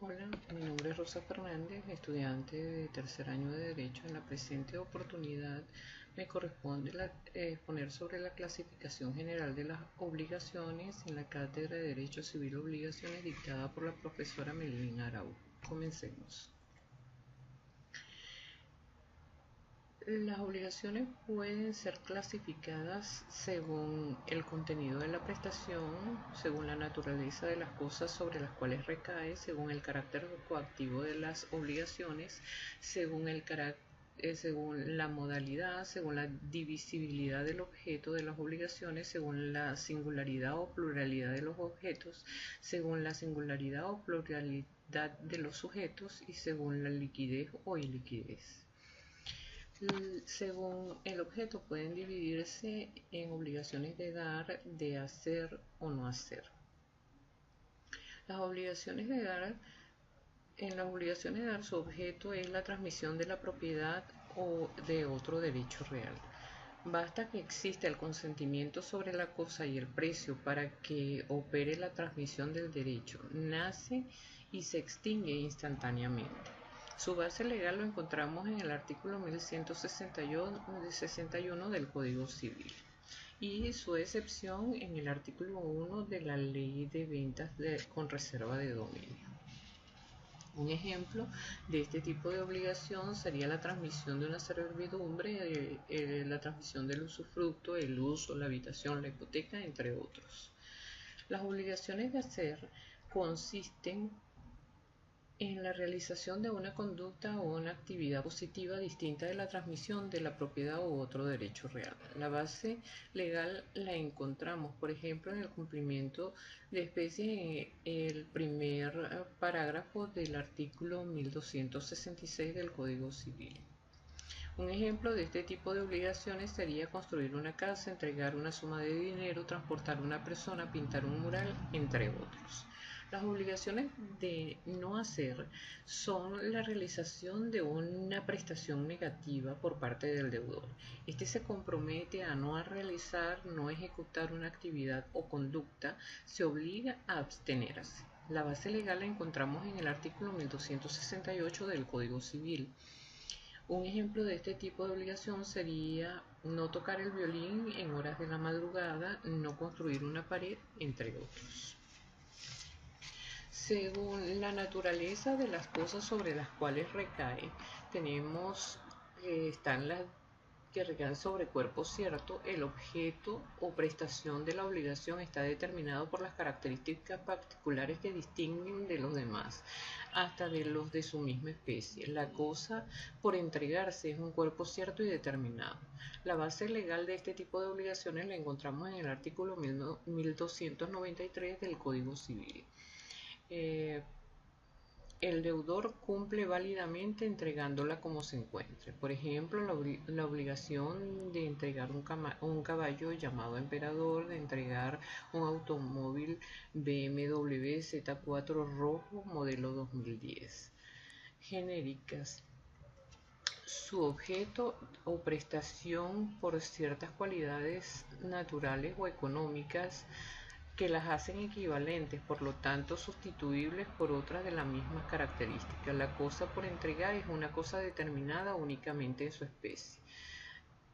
Hola, mi nombre es Rosa Fernández, estudiante de tercer año de Derecho. En la presente oportunidad me corresponde exponer sobre la clasificación general de las obligaciones en la Cátedra de Derecho Civil Obligaciones dictada por la profesora Melina Arau. Comencemos. Las obligaciones pueden ser clasificadas según el contenido de la prestación, según la naturaleza de las cosas sobre las cuales recae, según el carácter coactivo de las obligaciones, según la modalidad, según la divisibilidad del objeto de las obligaciones, según la singularidad o pluralidad de los objetos, según la singularidad o pluralidad de los sujetos y según la liquidez o iliquidez. Según el objeto pueden dividirse en obligaciones de dar, de hacer o no hacer. Las obligaciones de dar, en las obligaciones de dar su objeto es la transmisión de la propiedad o de otro derecho real. Basta que exista el consentimiento sobre la cosa y el precio para que opere la transmisión del derecho. Nace y se extingue instantáneamente. Su base legal lo encontramos en el artículo 1161 del Código Civil y su excepción en el artículo 1 de la Ley de Ventas con Reserva de Dominio. Un ejemplo de este tipo de obligación sería la transmisión de una servidumbre, la transmisión del usufructo, el uso, la habitación, la hipoteca, entre otros. Las obligaciones de hacer consisten en la realización de una conducta o una actividad positiva distinta de la transmisión de la propiedad u otro derecho real. La base legal la encontramos, por ejemplo, en el cumplimiento de especies en el primer parágrafo del artículo 1266 del Código Civil. Un ejemplo de este tipo de obligaciones sería construir una casa, entregar una suma de dinero, transportar una persona, pintar un mural, entre otros. Las obligaciones de no hacer son la realización de una prestación negativa por parte del deudor. Este se compromete a no realizar, no ejecutar una actividad o conducta, se obliga a abstenerse. La base legal la encontramos en el artículo 1268 del Código Civil. Un ejemplo de este tipo de obligación sería no tocar el violín en horas de la madrugada, no construir una pared, entre otros. Según la naturaleza de las cosas sobre las cuales recae, tenemos están las que recaen sobre cuerpo cierto. El objeto o prestación de la obligación está determinado por las características particulares que distinguen de los demás, hasta de los de su misma especie. La cosa por entregarse es un cuerpo cierto y determinado. La base legal de este tipo de obligaciones la encontramos en el artículo 1293 del Código Civil. El deudor cumple válidamente entregándola como se encuentre. Por ejemplo, la obligación de entregar un caballo llamado emperador, de entregar un automóvil BMW Z4 rojo modelo 2010. Genéricas. Su objeto o prestación por ciertas cualidades naturales o económicas que las hacen equivalentes, por lo tanto sustituibles por otras de las mismas características. La cosa por entregar es una cosa determinada únicamente en su especie.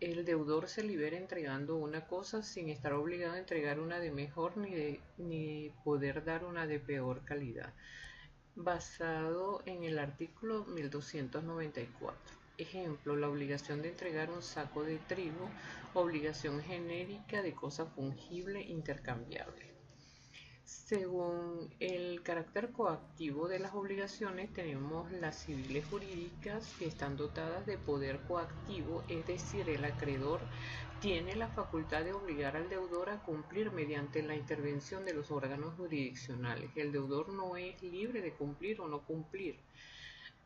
El deudor se libera entregando una cosa sin estar obligado a entregar una de mejor ni poder dar una de peor calidad. Basado en el artículo 1294. Ejemplo, la obligación de entregar un saco de trigo, obligación genérica de cosa fungible intercambiable. Según el carácter coactivo de las obligaciones, tenemos las civiles jurídicas que están dotadas de poder coactivo, es decir, el acreedor tiene la facultad de obligar al deudor a cumplir mediante la intervención de los órganos jurisdiccionales. El deudor no es libre de cumplir o no cumplir,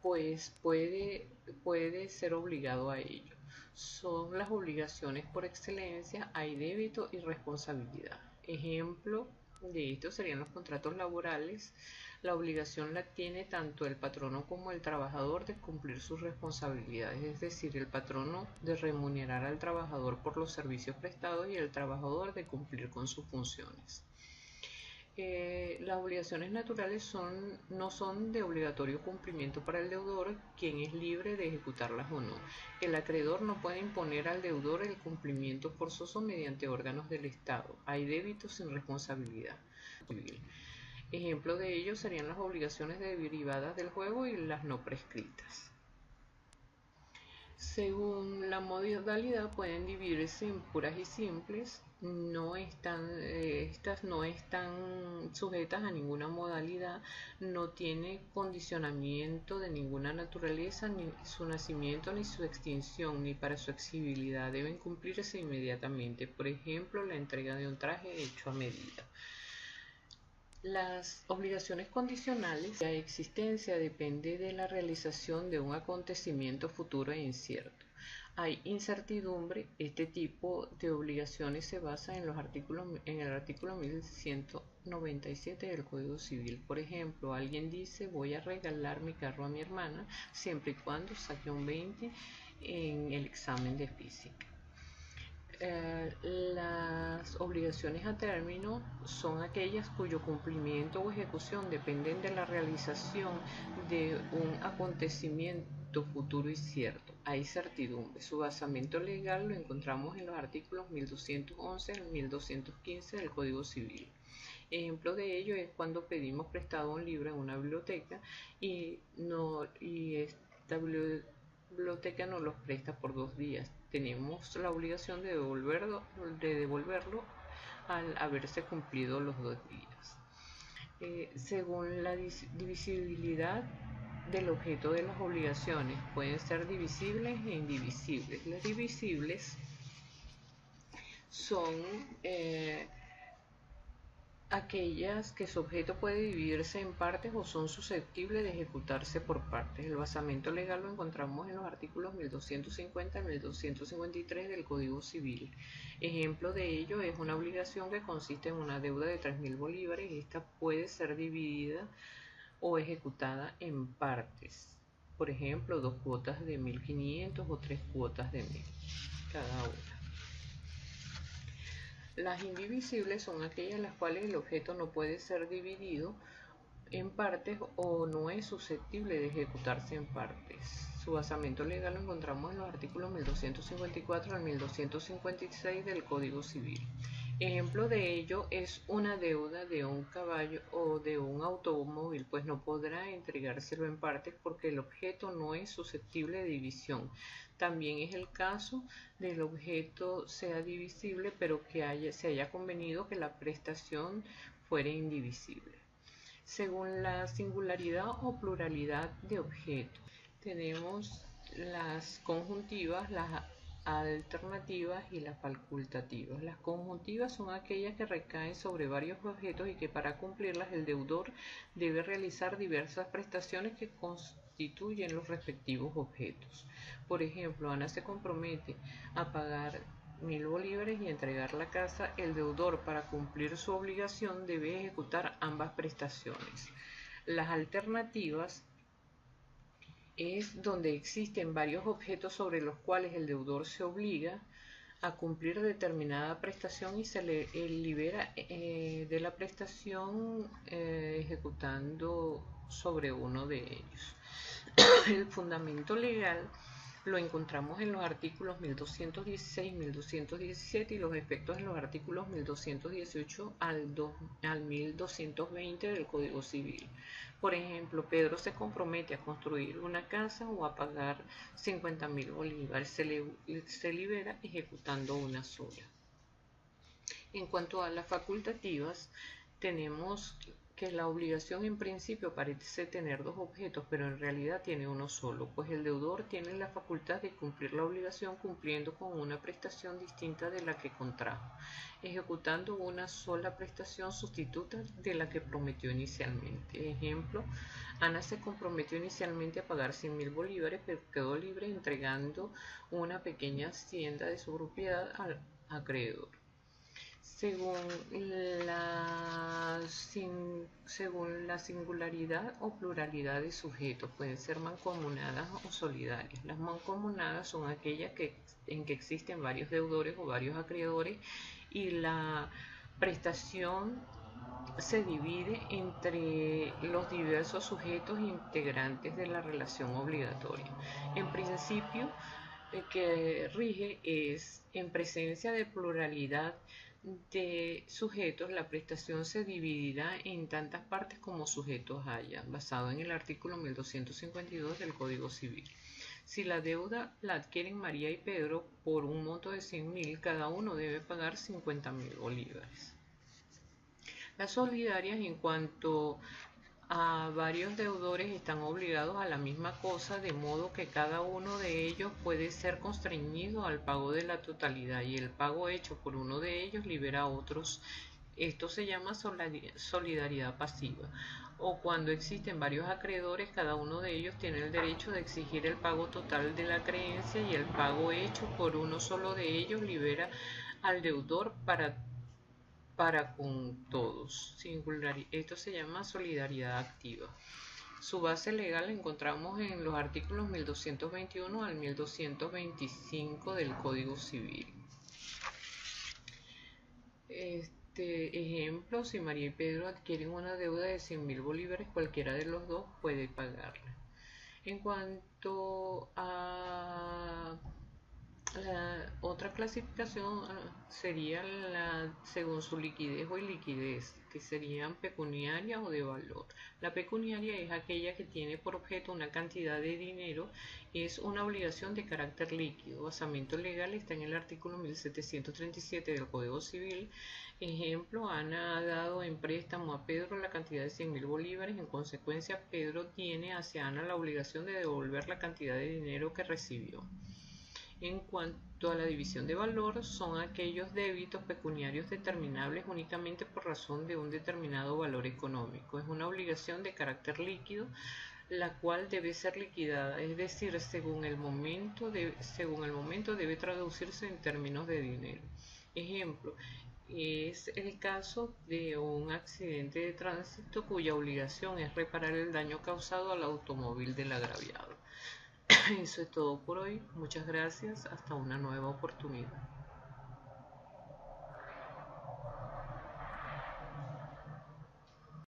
pues puede ser obligado a ello. Son las obligaciones por excelencia, hay débito y responsabilidad. Ejemplo de esto serían los contratos laborales. La obligación la tiene tanto el patrono como el trabajador de cumplir sus responsabilidades, es decir, el patrono de remunerar al trabajador por los servicios prestados y el trabajador de cumplir con sus funciones. Las obligaciones naturales no son de obligatorio cumplimiento para el deudor, quien es libre de ejecutarlas o no. El acreedor no puede imponer al deudor el cumplimiento forzoso mediante órganos del Estado. Hay débitos sin responsabilidad civil. Ejemplo de ello serían las obligaciones derivadas del juego y las no prescritas. Según la modalidad pueden dividirse en puras y simples. Estas no están sujetas a ninguna modalidad, no tiene condicionamiento de ninguna naturaleza, ni su nacimiento, ni su extinción, ni para su exigibilidad. Deben cumplirse inmediatamente. Por ejemplo, la entrega de un traje hecho a medida. Las obligaciones condicionales, la existencia depende de la realización de un acontecimiento futuro e incierto. Hay incertidumbre. Este tipo de obligaciones se basa en el artículo 1197 del Código Civil. Por ejemplo, alguien dice: voy a regalar mi carro a mi hermana siempre y cuando saque un 20 en el examen de física. Las obligaciones a término son aquellas cuyo cumplimiento o ejecución dependen de la realización de un acontecimiento futuro y cierto. Hay certidumbre. Su basamento legal lo encontramos en los artículos 1211 al 1215 del Código Civil. Ejemplo de ello es cuando pedimos prestado un libro en una biblioteca y esta biblioteca nos los presta por 2 días. Tenemos la obligación de devolverlo al haberse cumplido los 2 días. Según la divisibilidad del objeto de las obligaciones, pueden ser divisibles e indivisibles. Las divisibles son aquellas que su objeto puede dividirse en partes o son susceptibles de ejecutarse por partes. El basamento legal lo encontramos en los artículos 1250 y 1253 del Código Civil. Ejemplo de ello es una obligación que consiste en una deuda de 3.000 bolívares. Esta puede ser dividida o ejecutada en partes. Por ejemplo, 2 cuotas de 1.500 o 3 cuotas de 1.000 cada una. Las indivisibles son aquellas las cuales el objeto no puede ser dividido en partes o no es susceptible de ejecutarse en partes. Su basamento legal lo encontramos en los artículos 1254 al 1256 del Código Civil. Ejemplo de ello es una deuda de un caballo o de un automóvil, pues no podrá entregárselo en partes porque el objeto no es susceptible de división. También es el caso del objeto sea divisible, pero que se haya convenido que la prestación fuera indivisible. Según la singularidad o pluralidad de objetos, tenemos las conjuntivas, las alternativas y las facultativas. Las conjuntivas son aquellas que recaen sobre varios objetos y que para cumplirlas el deudor debe realizar diversas prestaciones que constituyen los respectivos objetos. Por ejemplo, Ana se compromete a pagar 1.000 bolívares y entregar la casa. El deudor, para cumplir su obligación, debe ejecutar ambas prestaciones. Las alternativas es donde existen varios objetos sobre los cuales el deudor se obliga a cumplir determinada prestación y se le libera de la prestación ejecutando sobre uno de ellos. El fundamento legal lo encontramos en los artículos 1216 y 1217 y los efectos en los artículos 1218 al 1220 del Código Civil. Por ejemplo, Pedro se compromete a construir una casa o a pagar 50.000 bolívares. Se libera ejecutando una sola. En cuanto a las facultativas, tenemos que la obligación en principio parece tener 2 objetos, pero en realidad tiene uno solo, pues el deudor tiene la facultad de cumplir la obligación cumpliendo con una prestación distinta de la que contrajo, ejecutando una sola prestación sustituta de la que prometió inicialmente. Ejemplo, Ana se comprometió inicialmente a pagar 100.000 bolívares, pero quedó libre entregando una pequeña hacienda de su propiedad al acreedor. Según la singularidad o pluralidad de sujetos, pueden ser mancomunadas o solidarias. Las mancomunadas son aquellas en que existen varios deudores o varios acreedores y la prestación se divide entre los diversos sujetos integrantes de la relación obligatoria. En principio, el que rige es, en presencia de pluralidad de sujetos, la prestación se dividirá en tantas partes como sujetos haya, basado en el artículo 1252 del Código Civil. Si la deuda la adquieren María y Pedro por un monto de 100.000, cada uno debe pagar 50.000 bolívares. Las solidarias, en cuanto a varios deudores, están obligados a la misma cosa, de modo que cada uno de ellos puede ser constreñido al pago de la totalidad y el pago hecho por uno de ellos libera a otros. Esto se llama solidaridad pasiva. O cuando existen varios acreedores, cada uno de ellos tiene el derecho de exigir el pago total de la creencia y el pago hecho por uno solo de ellos libera al deudor para con todos. Esto se llama solidaridad activa. Su base legal la encontramos en los artículos 1221 al 1225 del Código Civil. Ejemplo, si María y Pedro adquieren una deuda de 100.000 bolívares, cualquiera de los dos puede pagarla. En cuanto a la otra clasificación sería según su liquidez o iliquidez, que serían pecuniaria o de valor. La pecuniaria es aquella que tiene por objeto una cantidad de dinero, es una obligación de carácter líquido. Basamento legal está en el artículo 1737 del Código Civil. Ejemplo, Ana ha dado en préstamo a Pedro la cantidad de 100.000 bolívares. En consecuencia, Pedro tiene hacia Ana la obligación de devolver la cantidad de dinero que recibió. En cuanto a la división de valor, son aquellos débitos pecuniarios determinables únicamente por razón de un determinado valor económico. Es una obligación de carácter líquido, la cual debe ser liquidada, es decir, según el momento debe traducirse en términos de dinero. Ejemplo, es el caso de un accidente de tránsito cuya obligación es reparar el daño causado al automóvil del agraviado. Eso es todo por hoy. Muchas gracias. Hasta una nueva oportunidad.